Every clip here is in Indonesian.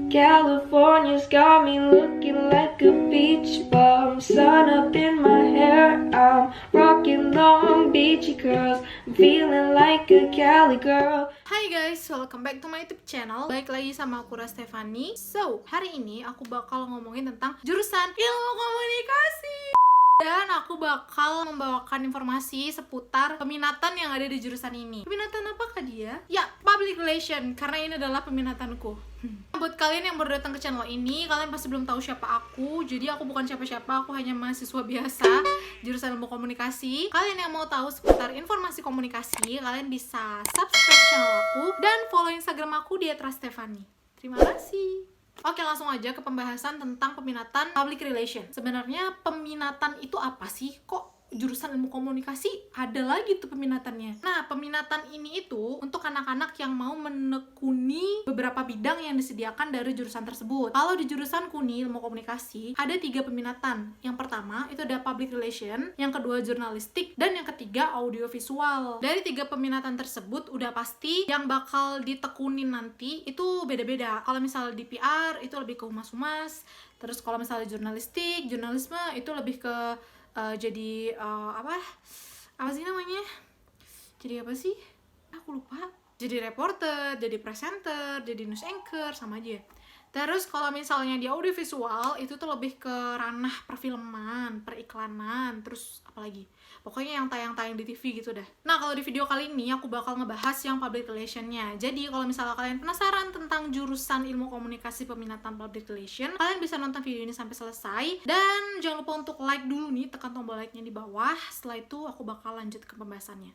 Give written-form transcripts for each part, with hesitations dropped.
California's got me looking like a beach bum. Sun up in my hair, I'm rocking long beachy curls. I'm feeling like a Cali girl. Hai guys, welcome back to my YouTube channel. Baik lagi sama aku Rastefani. So, hari ini aku bakal ngomongin tentang jurusan ilmu komunikasi. Dan aku bakal membawakan informasi seputar peminatan yang ada di jurusan ini. Peminatan apakah dia? Ya, public relation, karena ini adalah peminatanku. Buat kalian yang baru datang ke channel ini, kalian pasti belum tahu siapa aku. Jadi aku bukan siapa-siapa, aku hanya mahasiswa biasa jurusan ilmu komunikasi. Kalian yang mau tahu seputar informasi komunikasi, kalian bisa subscribe channel aku dan follow Instagram aku di @rastefani. Terima kasih. Oke, langsung aja ke pembahasan tentang peminatan public relation. Sebenarnya peminatan itu apa sih? Kok jurusan ilmu komunikasi ada lagi tuh peminatannya? Nah, peminatan ini itu untuk anak-anak yang mau menekuni beberapa bidang yang disediakan dari jurusan tersebut. Kalau di jurusan Kuni ilmu komunikasi, ada 3 peminatan. Yang pertama, itu ada public relation, yang kedua jurnalistik, dan yang ketiga audiovisual. Dari 3 peminatan tersebut, udah pasti yang bakal ditekunin nanti itu beda-beda. Kalau misalnya di PR, itu lebih ke humas-humas. Terus kalau misalnya jurnalistik, jurnalisme itu lebih ke jadi apa sih namanya? Jadi apa sih? Aku lupa. Jadi reporter, jadi presenter, jadi news anchor, sama aja. Terus kalau misalnya di audiovisual itu tuh lebih ke ranah perfilman, periklanan, terus apalagi? Pokoknya yang tayang-tayang di TV gitu dah. Nah, kalau di video kali ini aku bakal ngebahas yang public relation-nya. Jadi kalau misalnya kalian penasaran tentang jurusan ilmu komunikasi peminatan public relation, kalian bisa nonton video ini sampai selesai. Dan jangan lupa untuk like dulu nih, tekan tombol like-nya di bawah. Setelah itu aku bakal lanjut ke pembahasannya.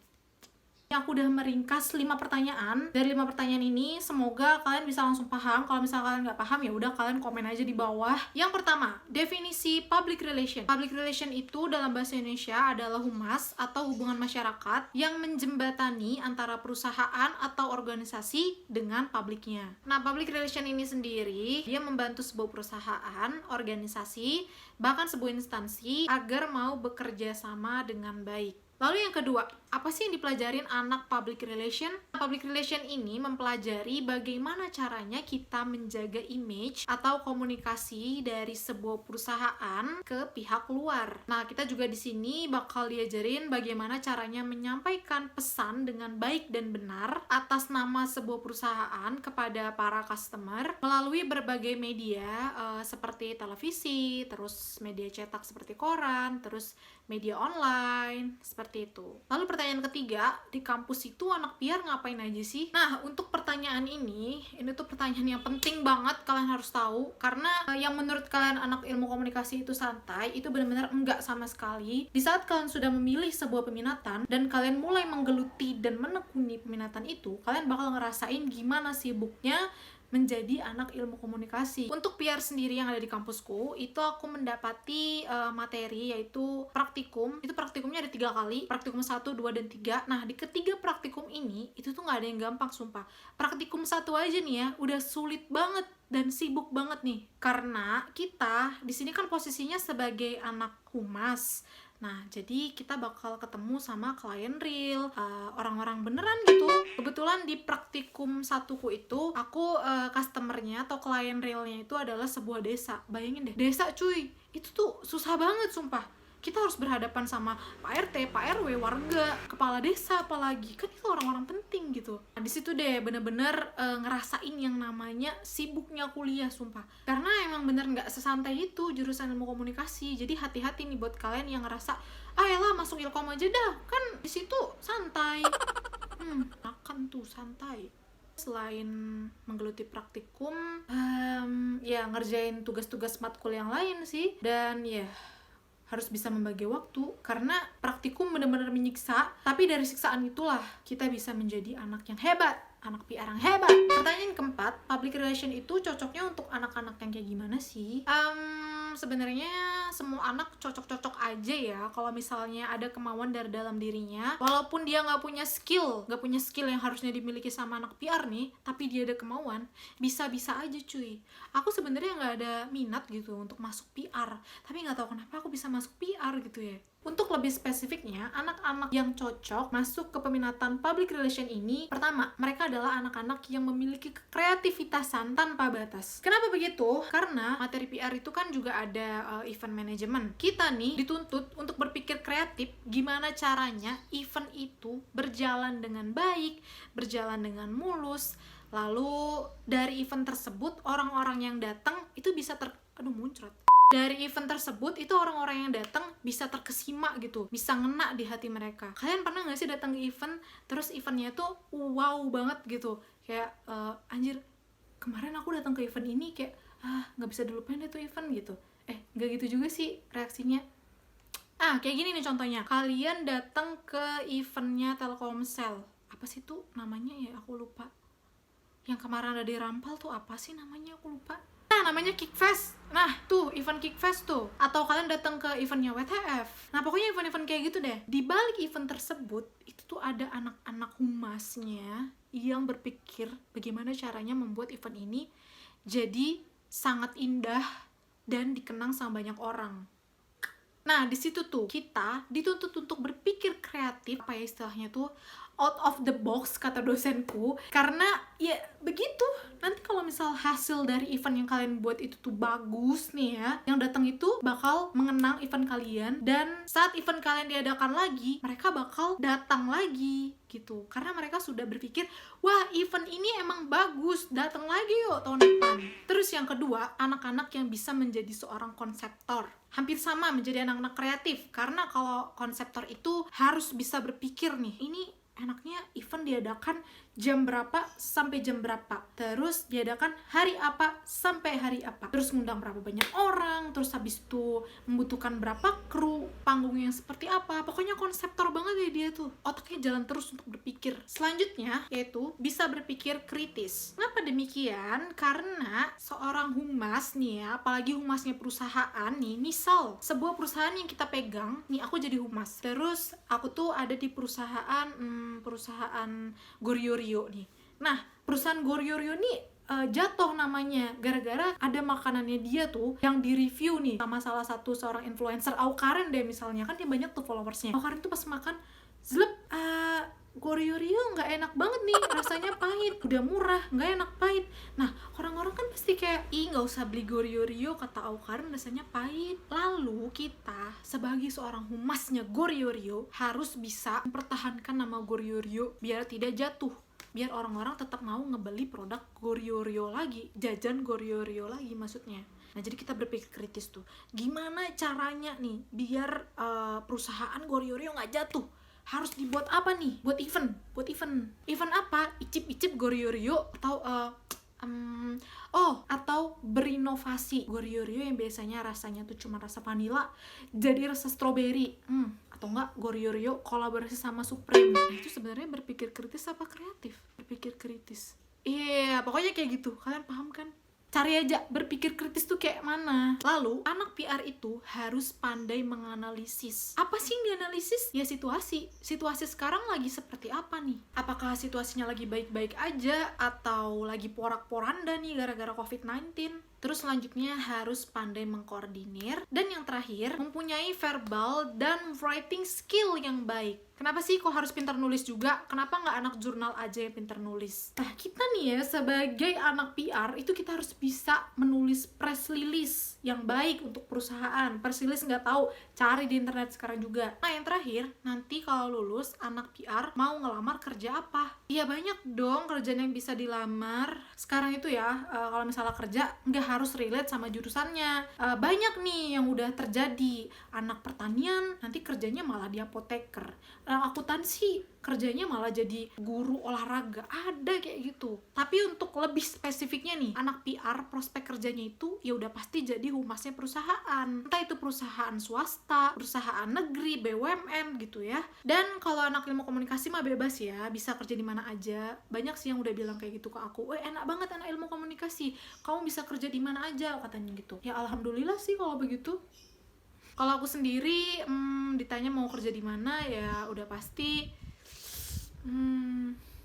Aku udah meringkas 5 pertanyaan. Dari 5 pertanyaan ini, semoga kalian bisa langsung paham. Kalau misalnya kalian nggak paham, ya udah kalian komen aja di bawah. Yang pertama, definisi public relation. Public relation itu dalam bahasa Indonesia adalah humas atau hubungan masyarakat yang menjembatani antara perusahaan atau organisasi dengan publiknya. Nah, public relation ini sendiri, dia membantu sebuah perusahaan, organisasi, bahkan sebuah instansi agar mau bekerja sama dengan baik. Lalu yang kedua, apa sih yang dipelajarin anak public relation? Public relation ini mempelajari bagaimana caranya kita menjaga image atau komunikasi dari sebuah perusahaan ke pihak luar. Nah, kita juga di sini bakal diajarin bagaimana caranya menyampaikan pesan dengan baik dan benar atas nama sebuah perusahaan kepada para customer melalui berbagai media seperti televisi, terus media cetak seperti koran, terus media online, seperti itu. Lalu pertanyaan ketiga, di kampus itu anak PR ngapain aja sih? Nah, untuk pertanyaan ini tuh pertanyaan yang penting banget kalian harus tahu, karena yang menurut kalian anak ilmu komunikasi itu santai, itu benar-benar enggak sama sekali. Di saat kalian sudah memilih sebuah peminatan, dan kalian mulai menggeluti dan menekuni peminatan itu, kalian bakal ngerasain gimana sibuknya menjadi anak ilmu komunikasi. Untuk PR sendiri yang ada di kampusku, itu aku mendapati materi yaitu praktikum. Itu praktikumnya ada 3 kali, praktikum 1, 2, dan 3. Nah, di ketiga praktikum ini, itu tuh gak ada yang gampang, sumpah. Praktikum 1 aja nih ya, udah sulit banget dan sibuk banget nih. Karena kita di sini kan posisinya sebagai anak humas. Nah, jadi kita bakal ketemu sama klien real, orang-orang beneran gitu. Kebetulan di praktikum 1ku itu, aku customernya atau klien realnya itu adalah sebuah desa. Bayangin deh, desa cuy, itu tuh susah banget sumpah. Kita harus berhadapan sama Pak RT, Pak RW, warga, kepala desa apalagi. Kan itu orang-orang penting gitu. Nah, di situ deh bener-bener ngerasain yang namanya sibuknya kuliah, sumpah. Karena emang bener nggak sesantai itu jurusan ilmu komunikasi. Jadi hati-hati nih buat kalian yang ngerasa, elah masuk ilkom aja dah, kan di situ santai. Akan tuh santai. Selain menggeluti praktikum, ya ngerjain tugas-tugas matkul yang lain sih. Dan ya harus bisa membagi waktu, karena praktikum benar-benar menyiksa, tapi dari siksaan itulah kita bisa menjadi anak yang hebat, anak PR yang hebat. Pertanyaan keempat, public relation itu cocoknya untuk anak-anak yang kayak gimana sih? Sebenarnya semua anak cocok-cocok aja ya, kalau misalnya ada kemauan dari dalam dirinya. Walaupun dia nggak punya skill yang harusnya dimiliki sama anak PR nih, tapi dia ada kemauan, bisa-bisa aja cuy. Aku sebenarnya nggak ada minat gitu untuk masuk PR, tapi nggak tahu kenapa aku bisa masuk PR gitu ya. Untuk lebih spesifiknya, anak-anak yang cocok masuk ke peminatan public relation ini, pertama, mereka adalah anak-anak yang memiliki kreativitasan tanpa batas. Kenapa begitu? Karena materi PR itu kan juga ada event management. Kita nih dituntut untuk berpikir kreatif gimana caranya event itu berjalan dengan baik, berjalan dengan mulus. Lalu dari event tersebut orang-orang yang datang itu bisa dari event tersebut itu orang-orang yang datang bisa terkesima gitu, bisa ngena di hati mereka. Kalian pernah nggak sih datang ke event terus eventnya tuh wow banget gitu, kayak anjir kemarin aku datang ke event ini kayak nggak bisa dilupain itu event gitu. Nggak gitu juga sih reaksinya. Kayak gini nih contohnya, kalian datang ke eventnya Telkomsel, apa sih tuh namanya ya, aku lupa. Yang kemarin ada di Rampal tuh apa sih namanya, aku lupa. Namanya Kickfest. Nah, tuh event Kickfest tuh. Atau kalian datang ke eventnya WTF. Nah, pokoknya event-event kayak gitu deh. Di balik event tersebut, itu tuh ada anak-anak humasnya yang berpikir bagaimana caranya membuat event ini jadi sangat indah dan dikenang sama banyak orang. Nah, di situ tuh kita dituntut untuk berpikir kreatif, apa ya istilahnya tuh, out of the box kata dosenku. Karena ya begitu, nanti kalau misal hasil dari event yang kalian buat itu tuh bagus nih ya, yang datang itu bakal mengenang event kalian, dan saat event kalian diadakan lagi, mereka bakal datang lagi gitu. Karena mereka sudah berpikir, wah event ini emang bagus, datang lagi yuk tahun depan. Terus yang kedua, anak-anak yang bisa menjadi seorang konseptor. Hampir sama menjadi anak-anak kreatif, karena kalau konseptor itu harus bisa berpikir nih, ini enaknya event diadakan jam berapa sampai jam berapa, terus diadakan hari apa sampai hari apa, terus ngundang berapa banyak orang, terus habis itu membutuhkan berapa kru, panggung yang seperti apa. Pokoknya konseptor banget ya dia tuh, otaknya jalan terus untuk berpikir. Selanjutnya yaitu bisa berpikir kritis. Kenapa demikian? Karena seorang humas nih ya, apalagi humasnya perusahaan nih, misal sebuah perusahaan yang kita pegang nih, aku jadi humas, terus aku tuh ada di perusahaan Goryeo nih. Nah, perusahaan Goryeo nih jatuh namanya gara-gara ada makanannya dia tuh yang di-review nih sama salah satu seorang influencer, Awkaren deh misalnya, kan dia banyak tuh followersnya. Awkaren tuh pas makan, Goryeo nggak enak banget nih, rasanya pahit, udah murah, nggak enak, pahit. Nah, orang-orang kan pasti kayak, nggak usah beli Goryeo, kata Awkaren rasanya pahit. Lalu kita sebagai seorang humasnya Goryeo harus bisa mempertahankan nama Goryeo biar tidak jatuh, biar orang-orang tetap mau ngebeli produk Goryeo lagi, jajan Goryeo lagi maksudnya. Nah, jadi kita berpikir kritis tuh, gimana caranya nih biar perusahaan Goryeo nggak jatuh. Harus dibuat apa nih? Buat event apa? Icip Goryeo atau atau berinovasi. Goryeo yang biasanya rasanya tuh cuma rasa vanilla jadi rasa strawberry. Atau enggak Goryeo kolaborasi sama Supreme. Nah, itu sebenarnya berpikir kritis apa kreatif? Berpikir kritis. Pokoknya kayak gitu. Kalian paham kan? Cari aja berpikir kritis tuh kayak mana. Lalu anak PR itu harus pandai menganalisis. Apa sih yang dianalisis? Ya situasi sekarang lagi seperti apa nih? Apakah situasinya lagi baik-baik aja atau lagi porak-poranda nih gara-gara COVID-19? Terus selanjutnya harus pandai mengkoordinir. Dan yang terakhir, mempunyai verbal dan writing skill yang baik. Kenapa sih kok harus pintar nulis juga? Kenapa nggak anak jurnal aja yang pintar nulis? Nah, kita nih ya sebagai anak PR itu kita harus bisa menulis press release yang baik untuk perusahaan. Press release nggak tahu, cari di internet sekarang juga. Nah, yang terakhir, nanti kalau lulus anak PR mau ngelamar kerja apa? Iya banyak dong kerjaan yang bisa dilamar. Sekarang itu ya, kalau misalnya kerja nggak harus relate sama jurusannya. Banyak nih yang udah terjadi. Anak pertanian nanti kerjanya malah di apoteker. Akuntansi kerjanya malah jadi guru olahraga, ada kayak gitu. Tapi untuk lebih spesifiknya nih, anak PR prospek kerjanya itu ya udah pasti jadi humasnya perusahaan, entah itu perusahaan swasta, perusahaan negeri, BUMN gitu ya. Dan kalau anak ilmu komunikasi mah bebas ya, bisa kerja di mana aja. Banyak sih yang udah bilang kayak gitu ke aku, enak banget anak ilmu komunikasi, kamu bisa kerja di mana aja katanya gitu. Ya alhamdulillah sih kalau begitu. Kalau aku sendiri ditanya mau kerja di mana, ya udah pasti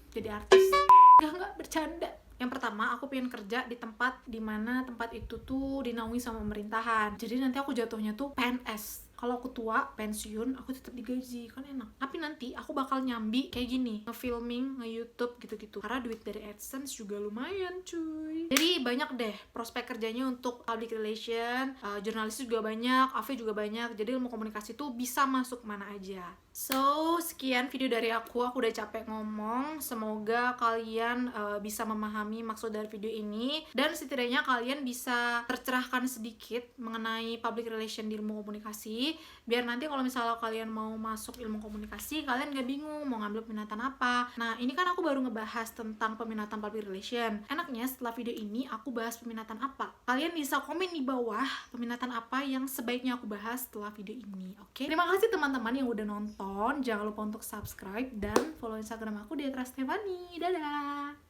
jadi artis. Nggak bercanda. Yang pertama, aku pengen kerja di tempat dimana tempat itu tuh dinaungi sama pemerintahan. Jadi nanti aku jatuhnya tuh PNS. kalau aku tua, pensiun, aku tetap digaji, kan enak. Tapi nanti aku bakal nyambi kayak gini, nge-filming, nge-YouTube gitu-gitu. Karena duit dari AdSense juga lumayan, cuy. Jadi banyak deh prospek kerjanya untuk public relation, jurnalis juga banyak, AV juga banyak. Jadi ilmu komunikasi tuh bisa masuk mana aja. So, sekian video dari aku udah capek ngomong. Semoga kalian bisa memahami maksud dari video ini, dan setidaknya kalian bisa tercerahkan sedikit mengenai public relation di ilmu komunikasi, biar nanti kalau misalnya kalian mau masuk ilmu komunikasi, kalian gak bingung mau ngambil peminatan apa. Nah, ini kan aku baru ngebahas tentang peminatan public relation. Enaknya setelah video ini aku bahas peminatan apa. Kalian bisa komen di bawah peminatan apa yang sebaiknya aku bahas setelah video ini. Oke? Terima kasih teman-teman yang udah nonton. Jangan lupa untuk subscribe dan follow Instagram aku di @rastefani. Dadah!